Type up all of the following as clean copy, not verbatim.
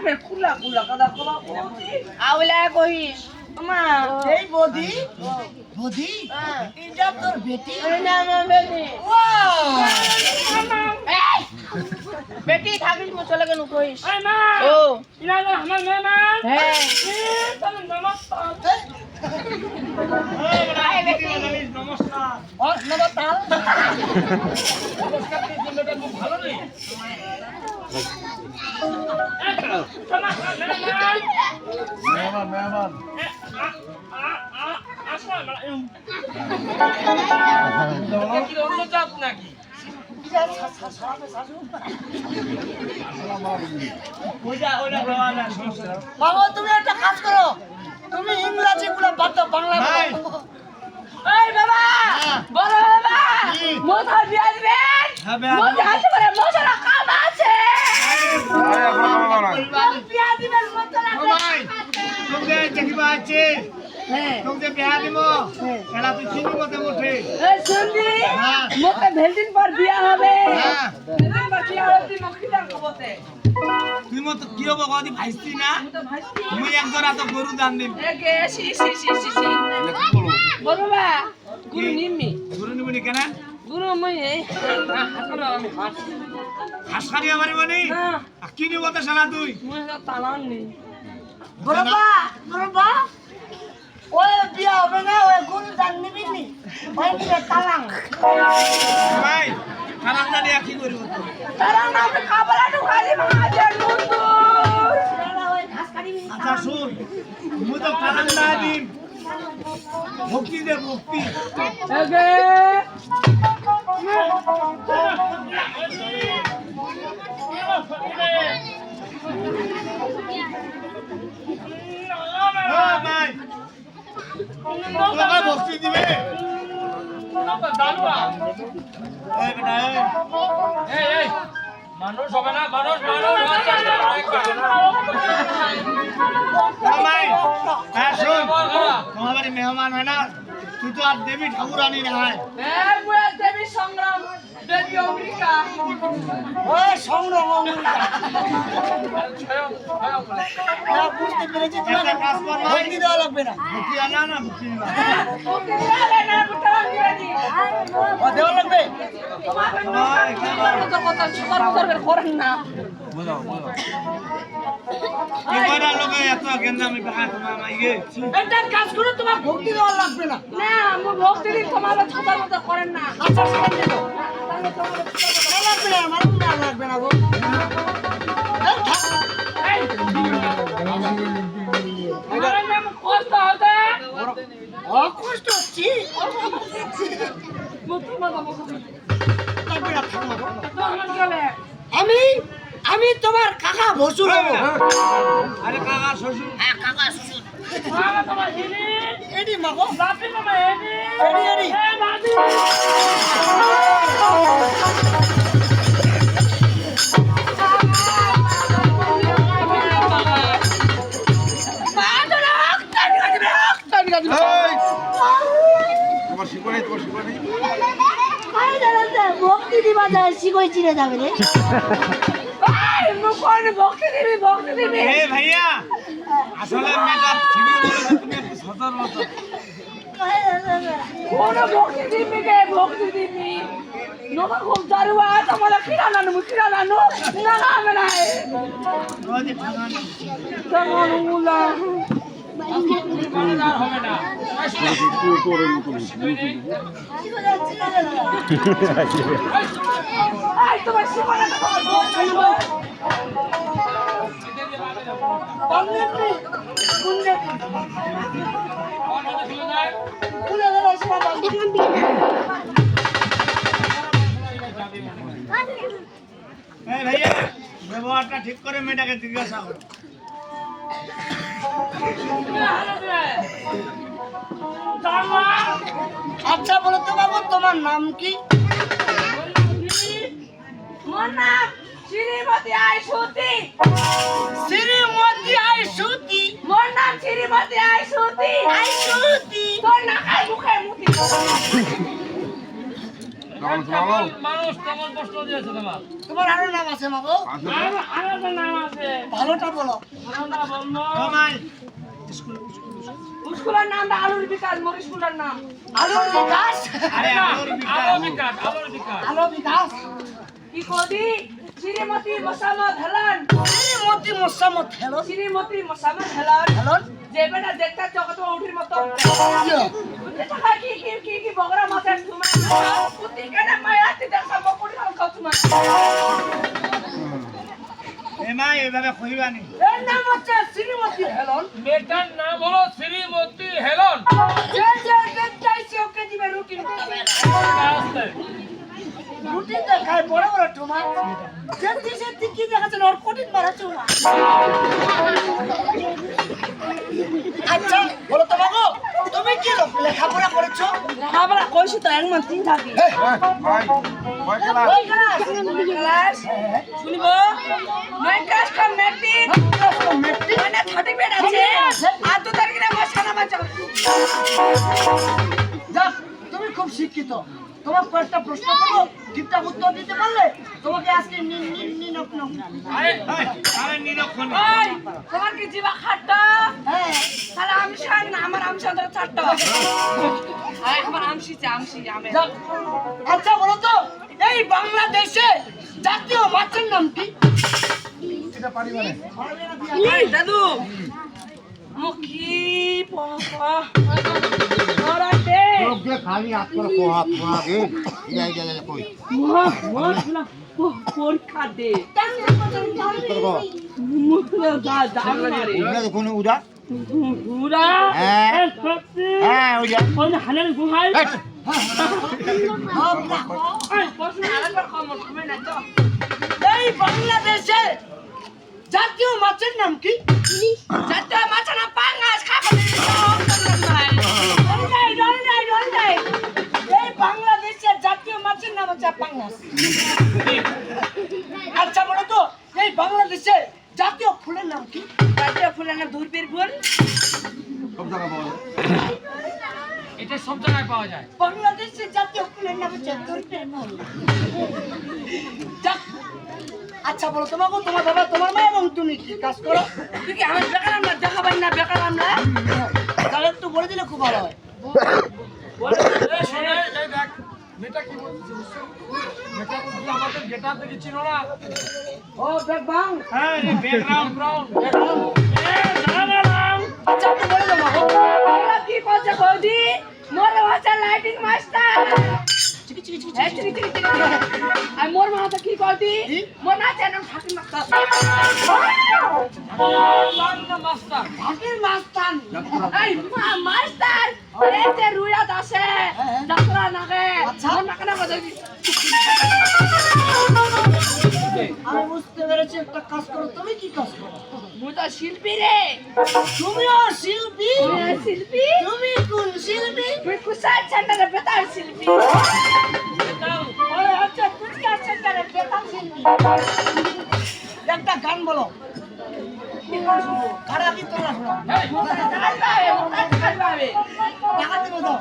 ফের খুলা খুলা কথা কবা আউলা কহিস মা এই বদি বদি এটা তোর বেটি না আমার বেটি ওয়াও এই বেটি থাকিস মো চলে কেন কহিস এই মা ও ইনা আমার মেমা হ্যাঁ তুমি নমস্কার এই বেটি নমস্কার ও নমস্কার নমস্কার দিন বেটা খুব ভালো নেই মেহমান অন্য জাত নাকি বাবা তুমি একটা কাজ করো তুমি ইংরেজি গুলো বাদ দাও বাংলা এই বাবা বলো বাবা মোথা বিয়া দিবেন মোথা হাতে করে মশলা কাম আছে বিয়া দিবেন মশলা কাম আছে তোকে দেখিবা আছে তোকে বিয়া দিব এলা তুই চিনি মতে মুঠে এই শুনবি মোকে ভেলদিন পর বিয়া হবে ভেলদিন পর বিয়া হবে তুই মখিদার কবতে তুই মত কি হবে কদি ভাইস্তি না মুই এক জোড়া তো গরু দান দিম একে সি বলো বা গুরু নিমি কেন গুরু মই এই হাসরা আমি হাসখানি আমারে মানে কি নিব তো শালা তুই মুই তালান নি বড়বা ওই বিয়া হবে না ওই গুরু দান নিবি নি ওই বিয়া তালাং ভাই তালাং না দিয়া কি করিব তো তালাং না আমি খাবারটা খালি মাঝে নুনু ওই হাসখানি আচ্ছা শুন মুই তো তালাং না দিম ভক্তি দে ভক্তি এগে ভক্তি দিবে মানুষ হবে না মানুষ তোমার বাড়ি মেহমান হয় না তুই তো আর দেবী ঠাকুরানি না হয় দেবী সংগ্রাম দেবী অমৃতা ওই সংগ্রাম অমৃতা বুঝতে পেরেছি তোমার ভক্তি দেওয়া লাগবে না ভক্তি আনা না ভক্তি দেওয়া লাগবে কথা সুপার করবেন করেন না বুঝাও এবারে লোকে এত গেন্দা আমি ভাই তোমার মাইগে এটা কাজ করে তোমার ভক্তি দেওয়া লাগবে না না আমি ভক্তি দিই তোমার সুপার মত করেন না আচ্ছা সেটা দেবো লাগবে না আমার লাগবে না গো আমার নাম কষ্ট হবে কষ্ট হচ্ছে আমি তোমার কাকা ভসুর হবো আরে কাকা শ্বশুর হ্যাঁ কাকা শ্বশুর মামা তোমার এডি মাগো বাপি মামা এডি এ বাদি ভক্তি দিবা যায় শিখই চিনে যাবে রে ভক্তি দিবি হে ভাইয়া আসলে মেয়েটা ঠিকই বলেছে তুমি একটু সতর্ক কোন ভক্তি দিবি নবা খুব জারুয়া তোমার কিরানা না আমি না ওদি ভাগানো তমনুলা হবে না তুই করে মতো আই তোমার সীমানা ভাইয়া ব্যবহারটা ঠিক করে মেয়েটাকে জিজ্ঞাসা করো আচ্ছা বলো তো বাবু তোমার নাম কি আমার নাম শ্রীমতী আইসুতি মোর নাম শ্রীমতী আইসুতি তোর না খাই মুখে মুতি মানুষ তেমন কষ্ট দিয়েছে তোমার। তোমার আরো নাম আছে মাগো? আরো একটা নাম আছে। ভালোটা বলো। ভালোটা বলবো। স্কুলের নামটা আলোর বিকাশ, মোর স্কুলের নাম আলোর বিকাশ। আরে আলোর বিকাশ, আলোর বিকাশ। আলো বিকাশ। কি কদি শ্রীমতী মোসাম্মদ হেলান, শ্রীমতী মোসাম্মদ হেলান। শ্রীমতী মোসাম্মদ হেলান হেলান যে বেটা দেখতে জগত উঠির মতো কিয়? বুঝতে থাকা কি বগরা মাথার তোমার পুতি কেন মায়াতে দেখা বকুড়ি খাও তোমার এমা এভাবে কইবানি। এর নাম হচ্ছে শ্রীমতী হেলান। মেয়েটার নাম হলো শ্রীমতী হেলন। যে দেখতেইছে ওকে দিবে রুটি। রুটি দেখায় বড় বড় টুমা। যেতে কি দেখাচ্ছে ওর কোটিন মারা চুমা। আচ্ছা বলো তো বাবু, তুমি কি লেখাপড়া করেছো? আমরা কইছি তো এক মান তিন থাকি ওই ক্লাস। ক্লাস শুনিব নয় ক্লাস কাম মেট্রিক মানে 30 বেড আছে আর 2 তারিখে আমার সানা বাচ্চা যাক, তুমি খুব শিক্ষিত। তোমার কয়েকটা প্রশ্ন করবো, ঠিকঠাক উত্তর দিতে পারলে তোমাকে আজকে আরে নিরক্ষণ। ওই তোমার কি জিবা খাট্টা হ্যাঁ তাহলে আমি শান না আমার আমশি অন্তর চারটা আয় আমার আমশি আমি যাক, আচ্ছা বলো তো এই বাংলাদেশে জাতীয় মাছের নাম কি? এটা পারি মানে এই দাদু মুখি পাপা ওরাতে লোকে খালি হাত করে পোহা পোহা রে যাই যাই যাই কই মোর পরীক্ষা দে করব মুখ দা মারে উড়া দেখুন উড়া পুরা হ্যাঁ হ্যাঁ উড়া কোন হানের গুহাই এই, প্রশ্ন আরেকবার কমন তুমি না তো এই বাংলাদেশে জাতীয় মাছের নাম কি? যাতে মাছ না পাঙ্গাস খাবে ডল নাই। এই বাংলাদেশের জাতীয় মাছের নাম হচ্ছে পাঙ্গাস। আচ্ছা বলো তো এই বাংলাদেশে জাতীয় ফুলের নাম কি? জাতীয় ফুলের নাম দুর্বির ফুল সব জায়গা পাওয়া যায়। এটা সব জায়গায় পাওয়া যায়। বাংলাদেশের জাতীয় ফুলের নাম হচ্ছে দুর্বির ফুল। যাক, আচ্ছা বলো তোমাকে তোমার বাবা তোমার মা এবং তুমি কি কাজ করো? তুই কি আমার বেকার আমরা দেখাবেন না বেকার আমরা তাহলে একটু বলে দিলে খুব ভালো হয়। এই শোনে, এই দেখ, মেয়েটা কি বলছে বুঝছো? মেয়েটা বলছে আমাদের গেটার দেখে চিনো না? ও দেখ বাং। হ্যাঁ, রে ব্যাকগ্রাউন্ড দাঁড়াও। আচ্ছা আপনি বলে দাও মা। আমরা কি করছে বৌদি মোর ভাষা লাইটিং মাস্টার এই চিকি আমি মোর মাথা কি করদি মোর না জানো ঠাকুর মাস্টার মাস্টার ভাগের মাস্তান। এই মাস্টার এই যে রুয়া দাসে ডাকরা নাগে আচ্ছা। মোর নাকে না বলি আমি বুঝতে পেরেছি একটা কাজ করো। তুমি কি কাজ করো? মুই তো শিল্পী রে তুমিও শিল্পী? শিল্পী তুমি কোন শিল্পী? তুই কুসার সেন্টারে বেতার শিল্পী ওই হচ্ছে কুচকার সেন্টারে বেতাল শিল্পী। একটা গান বলো। কারা কি তোমরা শোনো? টাকা দেবো দাও।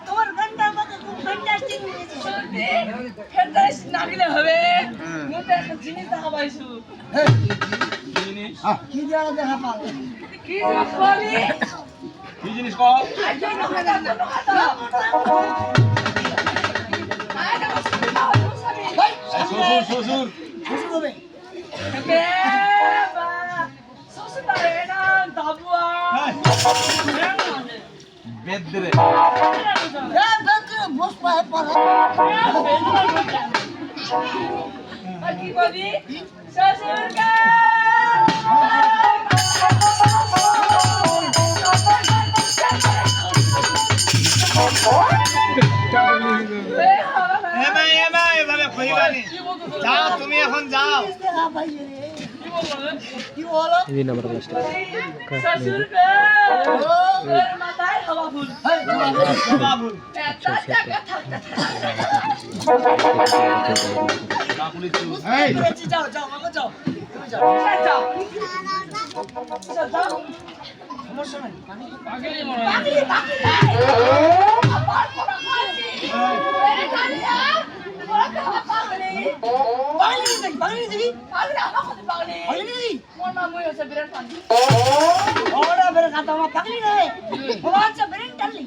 তোমার গানটা আমাকে খুব ফ্যান্টাস্টিক লেগেছে। নাগিলে হবে মুতে একটা জিনিস দেখা পাইছু কি জায়গা দেখা পাল? কি বলি কি জিনিস কও? আইজো নখাদা নখাদা আইডা বসবি শ্বশুর শ্বশুর খুশি হবে। বেদরে বস পায়ে পড়া। কি বলি শ্বশুর কইবানি কি বলতো যাও তুমি এখন যাও কি বললো রে? কি বলো শ্বশুর গো, ওর মাথায় হাওয়া ফুল। বাবু এত টাকা থাকতে এই যাও যাও আমাকে যাও তুমি যাও যাও। যাও সমস্যা নাই পাগলি মনে হয়। পাগলি, পাগলি। আবার পড়া খাচ্ছি। এই কালিয়া, বড় খাওয়া পাগলি। বাঙালি দেখি পাগলি, আমার কথা পাগলি। বাঙালি দেখি মোর নাম মই হচ্ছে বিরাট পাগলি। ওরা বেরে কথা আমার পাগলি রে ওরা হচ্ছে বেরে টালি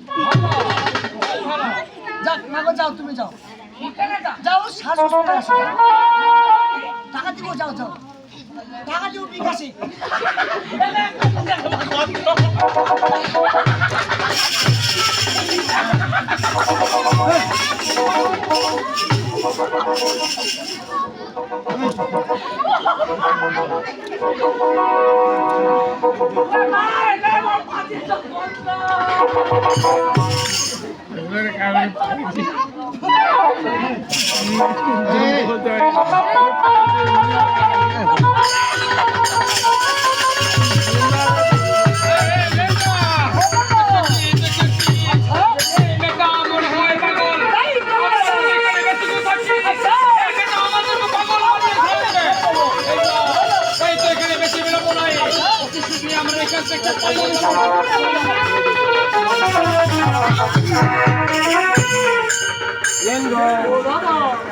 যাও মাগো যাও তুমি যাও এখানে যা। যাও শ্বাস করে আসো টাকা দিব যাও যাও টাকা দিব বিকাশে এই, এই, মোর পাগলি তো বন্ধ।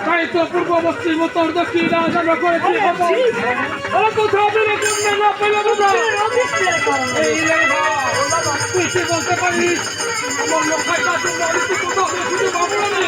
তাই তো পূর্ব পশ্চিম উত্তর দক্ষিণ আমরা করেছি কোথাও বেরো করলে না পেলে বোঝা এই লেখা তুই কি বলতে পারিস আমার লোক খাই কাজ খুঁজে পাবো না